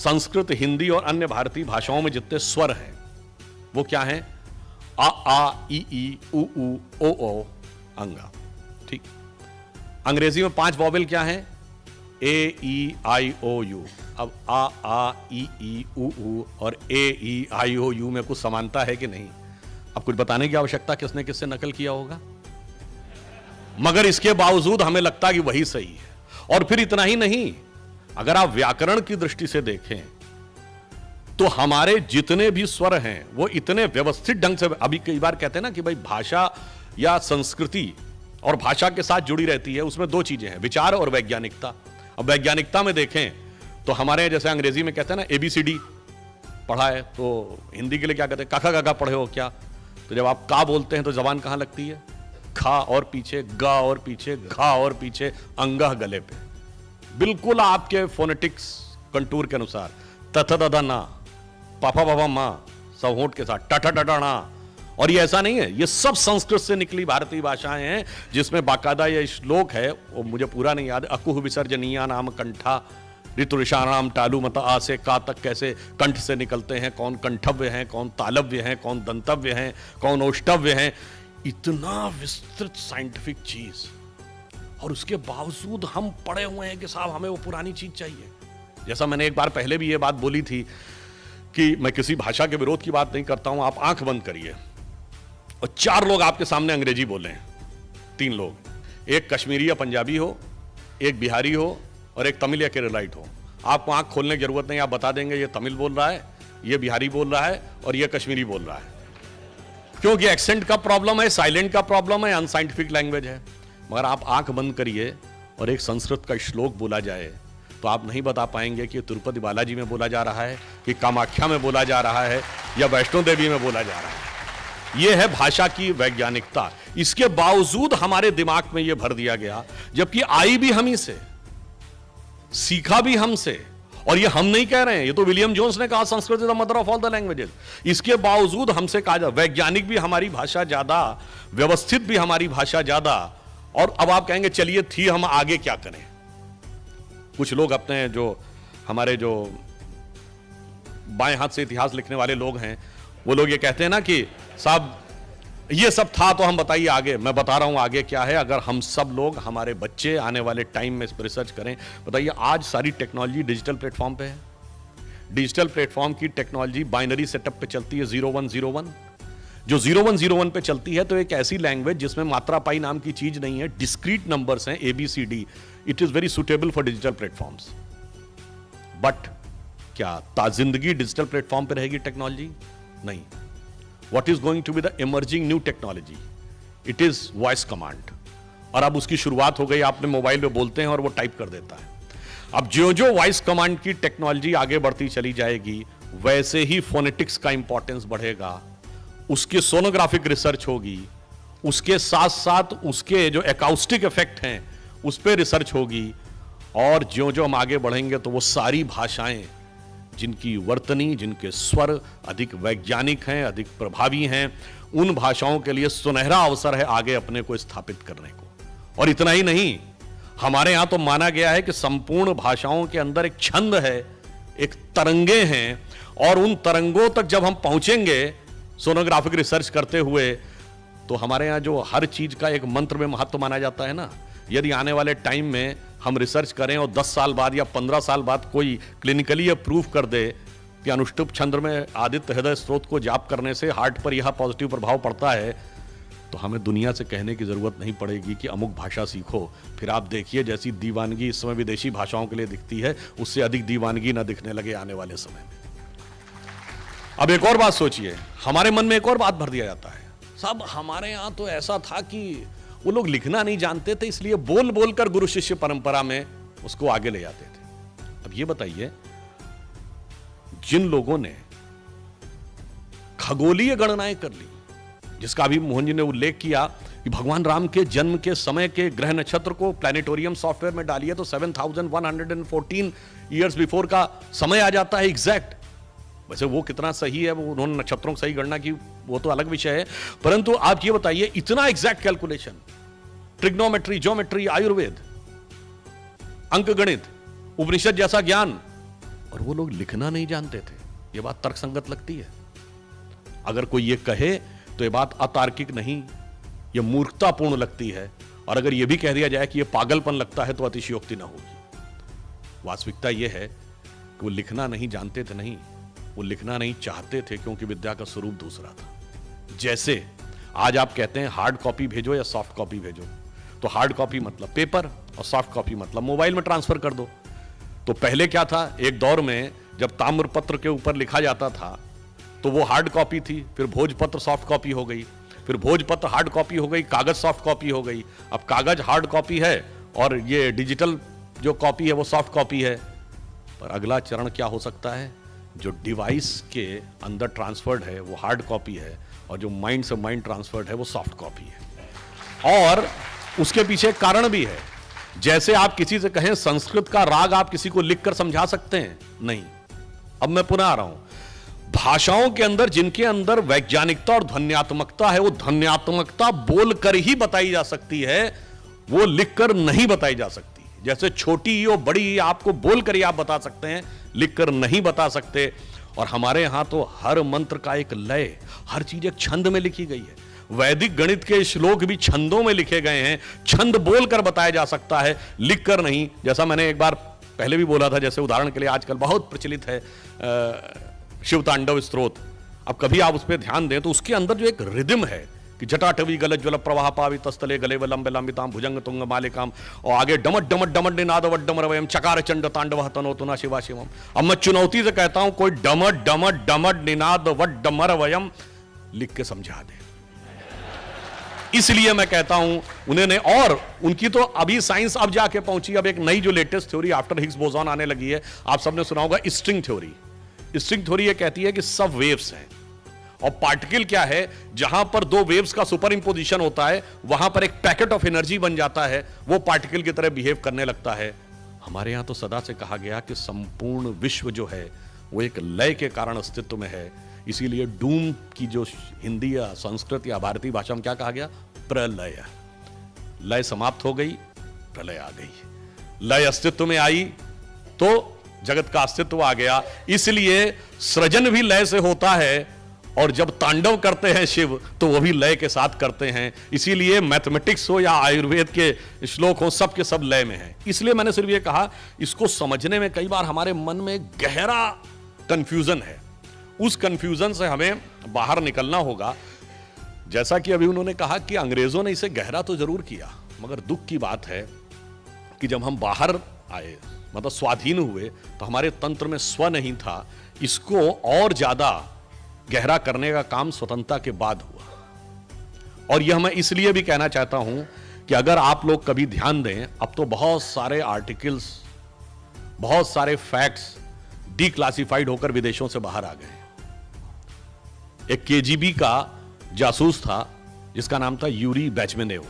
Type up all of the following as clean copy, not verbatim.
संस्कृत, हिंदी और अन्य भारतीय भाषाओं में जितने स्वर हैं वो क्या हैं? आ ई उ ओ ओ अंगा। ठीक। अंग्रेजी में 5 वॉवेल क्या हैं? ए ई आई ओ यू। अब आ ई उ और ए ई आई ओ यू में कुछ समानता है कि नहीं? अब कुछ बताने की आवश्यकता किसने किससे नकल किया होगा, मगर इसके बावजूद हमें लगता है कि वही सही है। और फिर इतना ही नहीं, अगर आप व्याकरण की दृष्टि से देखें तो हमारे जितने भी स्वर हैं वो इतने व्यवस्थित ढंग से, अभी कई बार कहते हैं ना कि भाई भाषा या संस्कृति और भाषा के साथ जुड़ी रहती है, उसमें 2 चीजें हैं, विचार और वैज्ञानिकता। अब वैज्ञानिकता में देखें तो हमारे जैसे अंग्रेजी में कहते हैं ना ABCD पढ़ा है, तो हिंदी के लिए क्या कहते हैं? काका काका पढ़े हो क्या? तो जब आप का बोलते हैं तो जबान कहां लगती है? खा और पीछे, गा और पीछे, घा और पीछे, अंगा गले पे, बिल्कुल आपके फोनेटिक्स कंटूर के अनुसार। तथा ददा ना, पापा पापा मां, सब होंठ के साथ, टटा टटा ना। और ये ऐसा नहीं है, ये सब संस्कृत से निकली भारतीय भाषाएं हैं, जिसमें बाकायदा ये श्लोक है, वो मुझे पूरा नहीं याद, अकुह विसर्जनीया नाम कंठा ऋतुषाणाम टालू मत आ से का तक कैसे कंठ से निकलते हैं, कौन कंठव्य हैं, कौन तालव्य हैं, कौन दंतव्य हैं, कौन ओष्टव्य हैं। इतना विस्तृत साइंटिफिक चीज, और उसके बावजूद हम पढ़े हुए हैं कि साहब हमें वो पुरानी चीज चाहिए। जैसा मैंने एक बार पहले भी ये बात बोली थी कि मैं किसी भाषा के विरोध की बात नहीं करता हूं। आप आंख बंद करिए और 4 लोग आपके सामने अंग्रेजी बोले हैं, 3 लोग, एक कश्मीरी या पंजाबी हो, एक बिहारी हो और एक तमिल या केरलाइट हो। आपको आंख खोलने की जरूरत नहीं, आप बता देंगे ये तमिल बोल रहा है, ये बिहारी बोल रहा है और ये कश्मीरी बोल रहा है। क्योंकि एक्सेंट का प्रॉब्लम है, साइलेंट का प्रॉब्लम है, अनसाइंटिफिक लैंग्वेज है। मगर आप आंख बंद करिए और एक संस्कृत का श्लोक बोला जाए तो आप नहीं बता पाएंगे कि तिरुपति बालाजी में बोला जा रहा है, कि कामाख्या में बोला जा रहा है, या वैष्णो देवी में बोला जा रहा है। यह है भाषा की वैज्ञानिकता। इसके बावजूद हमारे दिमाग में यह भर दिया गया, जबकि आई भी हम ही से, सीखा भी हमसे। और ये हम नहीं कह रहे हैं, ये तो विलियम जोन्स ने कहा, Sanskrit is the mother of all the languages. इसके बावजूद हमसे कहा जाए, वैज्ञानिक भी हमारी भाषा ज्यादा, व्यवस्थित भी हमारी भाषा ज्यादा। और अब आप कहेंगे चलिए थी, हम आगे क्या करें? कुछ लोग अपने जो हमारे जो बाएं हाथ से इतिहास लिखने वाले लोग हैं, वो लोग ये कहते हैं ना कि साहब ये सब था तो हम बताइए आगे। मैं बता रहा हूं आगे क्या है। अगर हम सब लोग, हमारे बच्चे आने वाले टाइम में इस पर रिसर्च करें, बताइए आज सारी टेक्नोलॉजी डिजिटल प्लेटफॉर्म पे है। डिजिटल प्लेटफॉर्म की टेक्नोलॉजी बाइनरी सेटअप पे चलती है, 0101। जो 0101 पे चलती है तो एक ऐसी लैंग्वेज जिसमें मात्रा पाई नाम की चीज नहीं है, डिस्क्रीट नंबर्स हैं, ABCD। It is very suitable for digital platforms. But क्या ताजिंदगी डिजिटल प्लेटफॉर्म पे रहेगी टेक्नोलॉजी? नहीं। What is going to be the emerging new technology? It is voice command। और अब उसकी शुरुआत हो गई, आपने मोबाइल में बोलते हैं और वो टाइप कर देता है। अब जो जो वॉइस कमांड की टेक्नोलॉजी आगे बढ़ती चली जाएगी, वैसे ही फोनेटिक्स का इंपॉर्टेंस बढ़ेगा, उसकी सोनोग्राफिक रिसर्च होगी, उसके साथ साथ उसके जो एकॉस्टिक इफेक्ट हैं उस पर रिसर्च होगी। और जो जो हम आगे बढ़ेंगे तो वो सारी भाषाएं जिनकी वर्तनी, जिनके स्वर अधिक वैज्ञानिक हैं, अधिक प्रभावी हैं, उन भाषाओं के लिए सुनहरा अवसर है आगे अपने को स्थापित करने को। और इतना ही नहीं, हमारे यहां तो माना गया है कि संपूर्ण भाषाओं के अंदर एक छंद है, एक तरंगे हैं, और उन तरंगों तक जब हम पहुंचेंगे सोनोग्राफिक रिसर्च करते हुए, तो हमारे यहां जो हर चीज का एक मंत्र में महत्व माना जाता है ना, यदि आने वाले टाइम में हम रिसर्च करें और 10 साल बाद या 15 साल बाद कोई क्लिनिकली ये प्रूव कर दे कि अनुष्टुप छंद में आदित्य हृदय स्त्रोत को जाप करने से हार्ट पर यह पॉजिटिव प्रभाव पड़ता है, तो हमें दुनिया से कहने की जरूरत नहीं पड़ेगी कि अमुक भाषा सीखो। फिर आप देखिए जैसी दीवानगी इस समय विदेशी भाषाओं के लिए दिखती है, उससे अधिक दीवानगी ना दिखने लगे आने वाले समय में। अब एक और बात सोचिए, हमारे मन में एक और बात भर दिया जाता है, साहब हमारे यहां तो ऐसा था कि वो लोग लिखना नहीं जानते थे, इसलिए बोल बोलकर गुरु शिष्य परंपरा में उसको आगे ले जाते थे। अब ये बताइए, जिन लोगों ने खगोलीय गणनाएं कर ली, जिसका अभी मोहन जी ने उल्लेख किया कि भगवान राम के जन्म के समय के ग्रह नक्षत्र को प्लैनेटोरियम सॉफ्टवेयर में डालिए तो 7114 ईयर्स बिफोर का समय आ जाता है एग्जैक्ट। वैसे वो कितना सही है, वो उन्होंने नक्षत्रों की सही गणना की, वो तो अलग विषय है, परंतु आप ये बताइए इतना exact calculation, trigonometry, geometry, Ayurveda, अंकगणित, उपनिषद जैसा ज्ञान, और वो लोग लिखना नहीं जानते थे। ये बात तर्कसंगत लगती है? अगर कोई ये कहे तो ये बात अतार्किक नहीं, ये मूर्खतापूर्ण लगती है। और अगर ये भी कह दिया जाए कि ये पागलपन लगता है तो अतिशयोक्ति ना होगी। वास्तविकता ये है कि वो लिखना नहीं जानते थे, नहीं, वो लिखना नहीं चाहते थे, क्योंकि विद्या का स्वरूप दूसरा था। जैसे आज आप कहते हैं हार्ड कॉपी भेजो या सॉफ्ट कॉपी भेजो, तो हार्ड कॉपी मतलब पेपर और सॉफ्ट कॉपी मतलब मोबाइल में ट्रांसफर कर दो। तो पहले क्या था, एक दौर में जब ताम्रपत्र के ऊपर लिखा जाता था तो वो हार्ड कॉपी थी, फिर भोजपत्र सॉफ्ट कॉपी हो गई, फिर भोजपत्र हार्ड कॉपी हो गई, कागज सॉफ्ट कॉपी हो गई। अब कागज हार्ड कॉपी है और ये डिजिटल जो कॉपी है वो सॉफ्ट कॉपी है। पर अगला चरण क्या हो सकता है, जो डिवाइस के अंदर ट्रांसफर्ड है वो हार्ड कॉपी है और जो माइंड से माइंड ट्रांसफर्ड है वो सॉफ्ट कॉपी है। और उसके पीछे एक कारण भी है। जैसे आप किसी से कहें संस्कृत का राग आप किसी को लिखकर समझा सकते हैं? नहीं। अब मैं पुनः आ रहा हूं, भाषाओं के अंदर जिनके अंदर वैज्ञानिकता और ध्वन्यात्मकता है, वो ध्वन्यात्मकता बोलकर ही बताई जा सकती है, वो लिखकर नहीं बताई जा सकती। जैसे छोटी ई और बड़ी ई आपको बोलकर ही आप बता सकते हैं, लिखकर नहीं बता सकते। और हमारे यहां तो हर मंत्र का एक लय, हर चीज एक छंद में लिखी गई है। वैदिक गणित के श्लोक भी छंदों में लिखे गए हैं, छंद बोलकर बताया जा सकता है, लिखकर नहीं। जैसा मैंने एक बार पहले भी बोला था, जैसे उदाहरण के लिए आजकल बहुत प्रचलित है शिव तांडव स्तोत्र। अब कभी आप उस पर ध्यान दें तो उसके अंदर जो एक रिदम है कि जटाटवी गल ज्वल प्रवाह पावि तस्तले गले लंबे लंबिताम भुजंग तुंग मालिकाम, और आगे डमट डमट डमट निनाद वड्डमर वयम चकार चंड तांडव तनोतुना शिवा शिवम। अब मैं चुनौती से कहता हूं, कोई डमट डमट डमट निनाद वड्डमर वयम लिख के समझा दे। इसलिए मैं कहता हूं उन्होंने, और उनकी तो अभी साइंस अब जाके पहुंची। अब एक नई जो latest theory after Higgs boson आने लगी है, आप सबने सुना होगा स्ट्रिंग थ्योरी। स्ट्रिंग थ्योरी ये कहती है कि सब वेव्स हैं और पार्टिकल क्या है, जहां पर दो वेव्स का सुपर इंपोजिशन होता है वहां पर एक पैकेट ऑफ एनर्जी बन जाता है, वो पार्टिकल की तरह बिहेव करने लगता है। हमारे यहां तो सदा से कहा गया कि संपूर्ण विश्व जो है वो एक लय के कारण अस्तित्व में है। इसीलिए डूम की जो हिंदी या संस्कृत या भारतीय भाषा में क्या कहा गया, प्रलय। लय समाप्त हो गई, प्रलय आ गई। लय अस्तित्व में आई तो जगत का अस्तित्व आ गया। इसलिए सृजन भी लय से होता है, और जब तांडव करते हैं शिव तो वो भी लय के साथ करते हैं। इसीलिए मैथमेटिक्स हो या आयुर्वेद के श्लोक हो, सब के सब लय में है। इसलिए मैंने सिर्फ ये कहा, इसको समझने में कई बार हमारे मन में गहरा कंफ्यूजन है। उस कंफ्यूजन से हमें बाहर निकलना होगा। जैसा कि अभी उन्होंने कहा कि अंग्रेजों ने इसे गहरा तो जरूर किया, मगर दुख की बात है कि जब हम बाहर आए, मतलब स्वाधीन हुए, तो हमारे तंत्र में स्व नहीं था। इसको और ज्यादा गहरा करने का काम स्वतंत्रता के बाद हुआ। और यह मैं इसलिए भी कहना चाहता हूं कि अगर आप लोग कभी ध्यान दें, अब तो बहुत सारे आर्टिकल्स, बहुत सारे फैक्ट्स डीक्लासिफाइड होकर विदेशों से बाहर आ गए। एक केजीबी का जासूस था जिसका नाम था यूरी बेचमेनेव,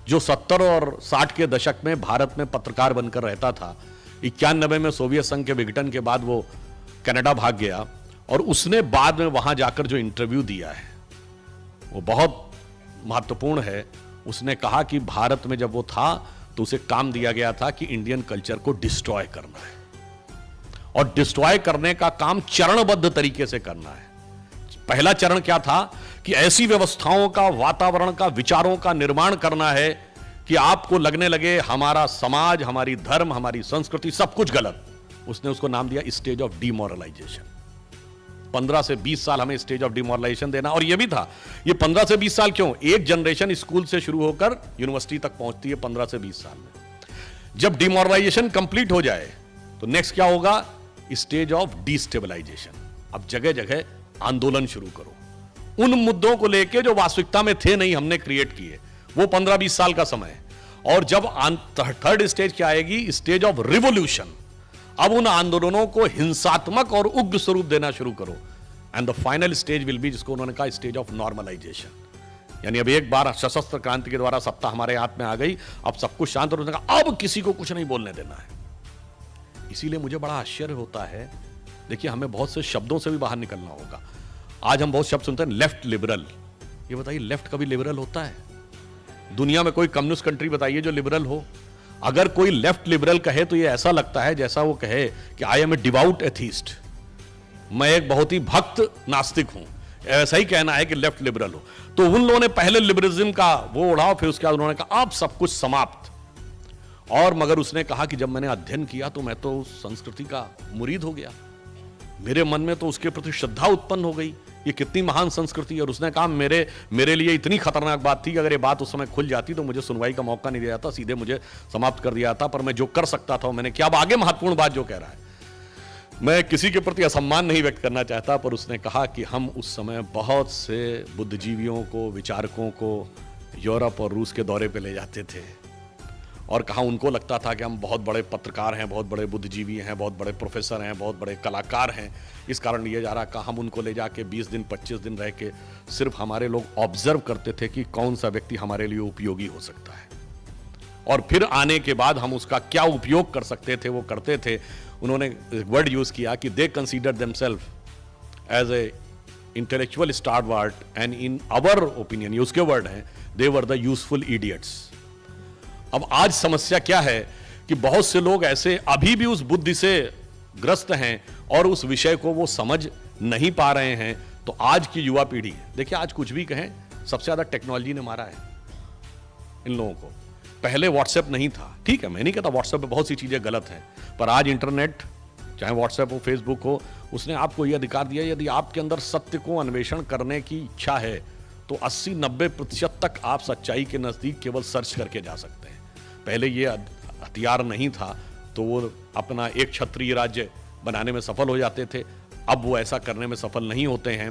जो 70 और 60 के दशक में भारत में पत्रकार बनकर रहता था। 91 में सोवियत संघ के विघटन के बाद वो कनाडा भाग गया, और उसने बाद में वहां जाकर जो इंटरव्यू दिया है वो बहुत महत्वपूर्ण है। उसने कहा कि भारत में जब वो था तो उसे काम दिया गया था कि इंडियन कल्चर को डिस्ट्रॉय करना है, और डिस्ट्रॉय करने का काम चरणबद्ध तरीके से करना है। पहला चरण क्या था कि ऐसी व्यवस्थाओं का, वातावरण का, विचारों का निर्माण करना है कि आपको लगने लगे हमारा समाज, हमारी धर्म, हमारी संस्कृति सब कुछ गलत। उसने उसको नाम दिया स्टेज ऑफ डिमोरलाइजेशन। 15 से 20 साल हमें स्टेज ऑफ डिमोरलाइजेशन देना। और यह भी था, ये 15 से 20 साल क्यों, एक जनरेशन स्कूल से शुरू होकर यूनिवर्सिटी तक पहुंचती है 15 से 20 साल में। जब डिमोरलाइजेशन कंप्लीट हो जाए तो नेक्स्ट क्या होगा, स्टेज ऑफ डिस्टेबलाइजेशन। अब जगह जगह आंदोलन शुरू करो उन मुद्दों को लेके जो वास्तविकता में थे नहीं, हमने क्रिएट किए। वो 15-20 साल का समय है। और जब थर्ड स्टेज क्या आएगी, स्टेज ऑफ रिवोल्यूशन। अब उन आंदोलनों को हिंसात्मक और उग्र स्वरूप देना शुरू करो। And the final stage will be, जिसको उन्होंने कहा स्टेज ऑफ नॉर्मलाइजेशन। यानी अब एक बार सशस्त्र क्रांति के द्वारा सत्ता हमारे हाथ में आ गई, अब सब कुछ शांत, और उन्होंने कहा अब किसी को कुछ नहीं बोलने देना है। इसीलिए मुझे बड़ा आश्चर्य होता है, देखिए हमें बहुत से शब्दों से भी बाहर निकलना होगा। आज हम बहुत शब्द सुनते हैं, लेफ्ट लिबरल। ये बताइए, लेफ्ट कभी लिबरल होता है? दुनिया में कोई कम्युनिस्ट कंट्री बताइए जो लिबरल हो। अगर कोई लेफ्ट लिबरल कहे तो ये ऐसा लगता है जैसा वो कहे कि I am a devout atheist, मैं एक बहुत ही भक्त नास्तिक हूं। ऐसा ही कहना है कि लेफ्ट लिबरल हो। तो उन लोगों ने पहले लिबरलिज्म का वो उड़ाओ, फिर उसके बाद उन्होंने कहा अब सब कुछ समाप्त। और मगर उसने कहा कि जब मैंने अध्ययन किया तो मैं तो उस संस्कृति का मुरीद हो गया, मेरे मन में तो उसके प्रति श्रद्धा उत्पन्न हो गई, ये कितनी महान संस्कृति है। और उसने कहा मेरे लिए इतनी खतरनाक बात थी कि अगर ये बात उस समय खुल जाती तो मुझे सुनवाई का मौका नहीं दिया जाता, सीधे मुझे समाप्त कर दिया जाता। पर मैं जो कर सकता था मैंने किया। अब आगे महत्वपूर्ण बात जो कह रहा है, मैं किसी के प्रति असम्मान नहीं व्यक्त करना चाहता, पर उसने कहा कि हम उस समय बहुत से बुद्धिजीवियों को, विचारकों को यूरोप और रूस के दौरे पे ले जाते थे और कहा उनको लगता था कि हम बहुत बड़े पत्रकार हैं, बहुत बड़े बुद्धिजीवी हैं, बहुत बड़े प्रोफेसर हैं, बहुत बड़े कलाकार हैं, इस कारण लिए जा रहा। कहा हम उनको ले जाके 20 दिन 25 दिन रह के सिर्फ हमारे लोग ऑब्जर्व करते थे कि कौन सा व्यक्ति हमारे लिए उपयोगी हो सकता है, और फिर आने के बाद हम उसका क्या उपयोग कर सकते थे वो करते थे। उन्होंने वर्ड यूज किया कि they consider themselves as a intellectual stalwart and in our opinion, ये उसके वर्ड हैं, they were the useful idiots. अब आज समस्या क्या है कि बहुत से लोग ऐसे अभी भी उस बुद्धि से ग्रस्त हैं और उस विषय को वो समझ नहीं पा रहे हैं। तो आज की युवा पीढ़ी, देखिए आज कुछ भी कहें, सबसे ज्यादा टेक्नोलॉजी ने मारा है इन लोगों को। पहले व्हाट्सएप नहीं था, ठीक है, मैं नहीं कहता व्हाट्सएप पे बहुत सी चीजें गलत हैं, पर आज इंटरनेट, चाहे व्हाट्सएप हो, फेसबुक हो, उसने आपको यह अधिकार दिया यदि आपके अंदर सत्य को अन्वेषण करने की इच्छा है तो 80-90% तक आप सच्चाई के नजदीक केवल सर्च करके जा सकते हैं। पहले ये हथियार नहीं था तो वो अपना एक क्षत्रिय राज्य बनाने में सफल हो जाते थे, अब वो ऐसा करने में सफल नहीं होते हैं।